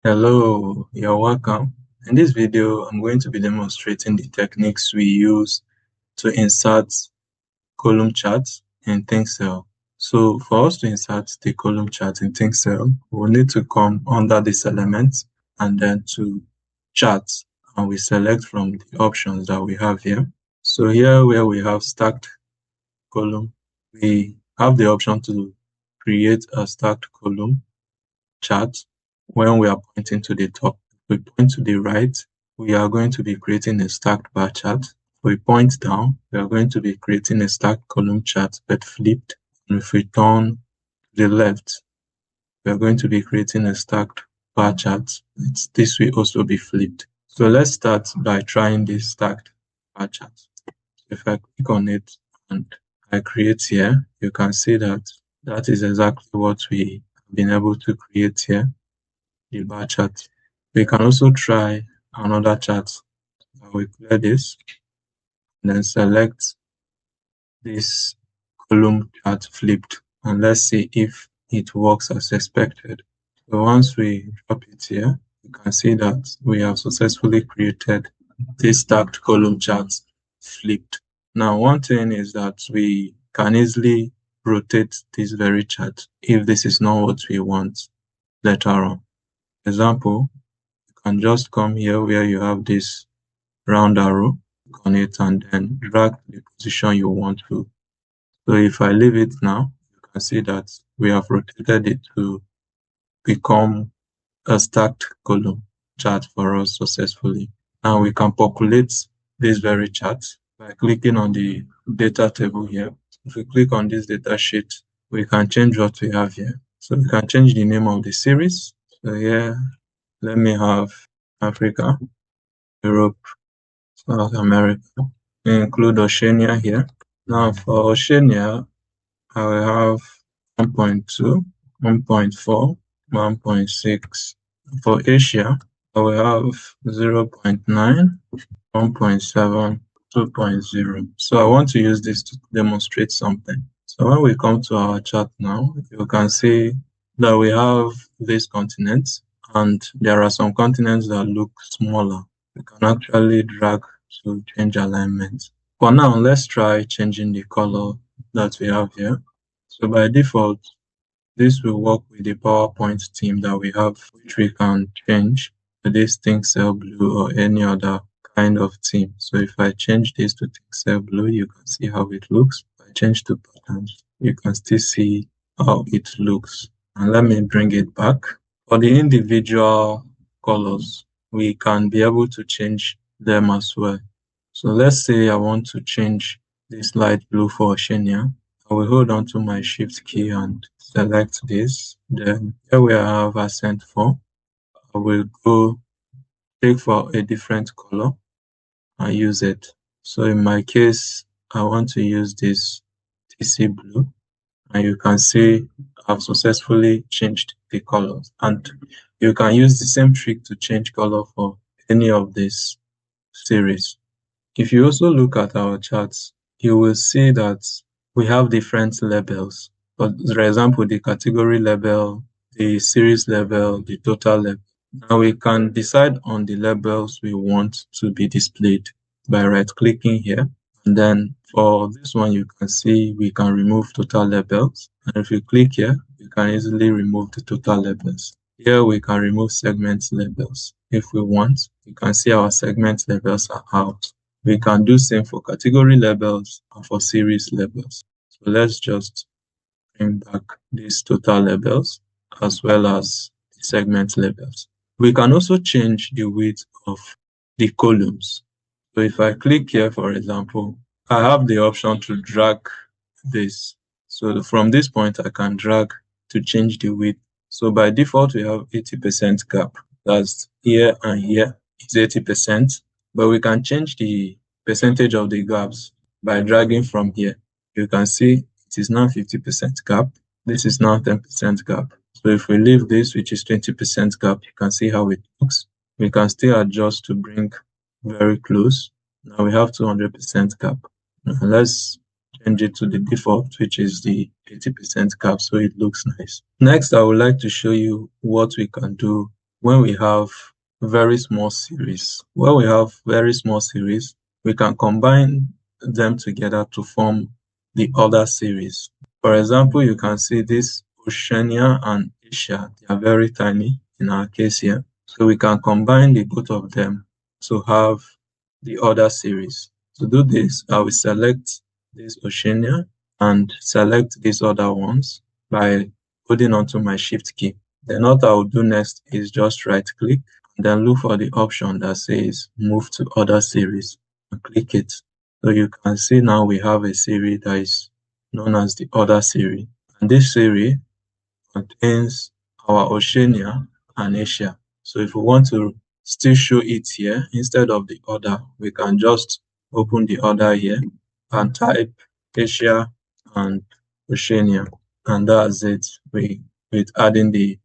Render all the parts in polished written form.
Hello, you're welcome. In this video, I'm going to be demonstrating the techniques we use to insert column charts in ThinkCell. So for us to insert the column chart in ThinkCell, we'll need to come under this element and then to charts, and we select from the options that we have here. So here where we have stacked column, we have the option to create a stacked column chart. When we are pointing to the top, we point to the right, we are going to be creating a stacked bar chart. We point down, we are going to be creating a stacked column chart but flipped. And if we turn to the left, we are going to be creating a stacked bar chart. This will also be flipped. So let's start by trying this stacked bar chart. If I click on it and I create here, you can see that that is exactly what we have been able to create here. The bar chart. We can also try another chart. We clear this and then select this column chart flipped, and let's see if it works as expected. So once we drop it here, you can see that we have successfully created this stacked column chart flipped. Now, one thing is that we can easily rotate this very chart if this is not what we want later on. Example, you can just come here where you have this round arrow, click on it and then drag the position you want to. So if I leave it now, you can see that we have rotated it to become a stacked column chart for us successfully. Now we can populate this very chart by clicking on the data table here. If we click on this data sheet, we can change what we have here. So we can change the name of the series. So here, let me have Africa, Europe, South America. We include Oceania here. Now for Oceania, I will have 1.2, 1.4, 1.6. For Asia, I will have 0.9, 1.7, 2.0. So I want to use this to demonstrate something. So when we come to our chart now, you can see that we have these continents, and there are some continents that look smaller. We can actually drag to change alignment. For now, let's try changing the color that we have here. So by default, this will work with the PowerPoint theme that we have, which we can change to this ThinkCell Blue or any other kind of theme. So if I change this to ThinkCell Blue, you can see how it looks. If I change to patterns, you can still see how it looks. And let me bring it back. For the individual colors, we can be able to change them as well. So let's say I want to change this light blue for Oceania. I will hold on to my shift key and select this. Then here we have accent for. I will go take for a different color and use it. So in my case, I want to use this TC blue, and you can see I've successfully changed the colors. And you can use the same trick to change color for any of these series. If you also look at our charts, you will see that we have different labels. For example, the category label, the series label, the total label. Now we can decide on the labels we want to be displayed by right-clicking here. And then for this one, you can see we can remove total labels. And if you click here, you can easily remove the total labels. Here we can remove segment labels. If we want, you can see our segment labels are out. We can do same for category labels and for series labels. So let's just bring back these total labels as well as the segment labels. We can also change the width of the columns. So if I click here, for example, I have the option to drag this. So from this point, I can drag to change the width. So by default, we have 80% gap. That's here and here is 80%, but we can change the percentage of the gaps by dragging from here. You can see it is now 50% gap. This is now 10% gap. So if we leave this, which is 20% gap, you can see how it looks. We can still adjust to bring very close. Now we have 200% gap. Now let's change it to the default, which is the 80% gap, so it looks nice. Next, I would like to show you what we can do when we have very small series. When we have very small series, we can combine them together to form the other series. For example, you can see this Oceania and Asia, they are very tiny in our case here. So we can combine the both of them to have the other series. To do this, I will select this Oceania and select these other ones by holding onto my shift key. Then what I will do next is just right click and then look for the option that says move to other series and click it. So you can see now we have a series that is known as the other series. And this series contains our Oceania and Asia. So if we want to still show it here instead of the other, we can just open the other here and type Asia and Oceania, and that's it with adding the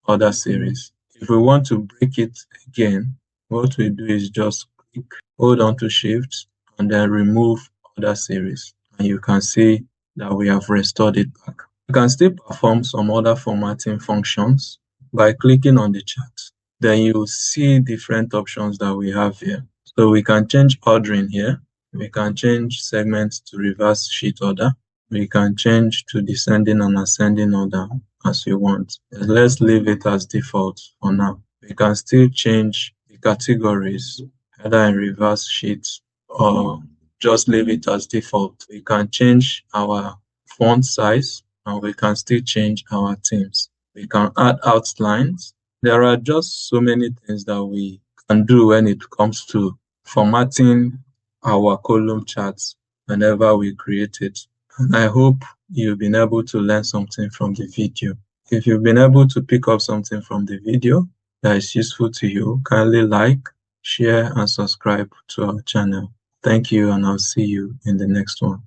other series. If we want to break it again, what we do is just click, hold on to shift, and then remove other series. And you can see that we have restored it back. You can still perform some other formatting functions by clicking on the chart. Then you see different options that we have here. So we can change ordering here. We can change segments to reverse sheet order. We can change to descending and ascending order as you want. Let's leave it as default for now. We can still change the categories either in reverse sheets or just leave it as default. We can change our font size and we can still change our themes. We can add outlines. There are just so many things that we can do when it comes to formatting our column charts whenever we create it. And I hope you've been able to learn something from the video. If you've been able to pick up something from the video that is useful to you, kindly like, share, and subscribe to our channel. Thank you, and I'll see you in the next one.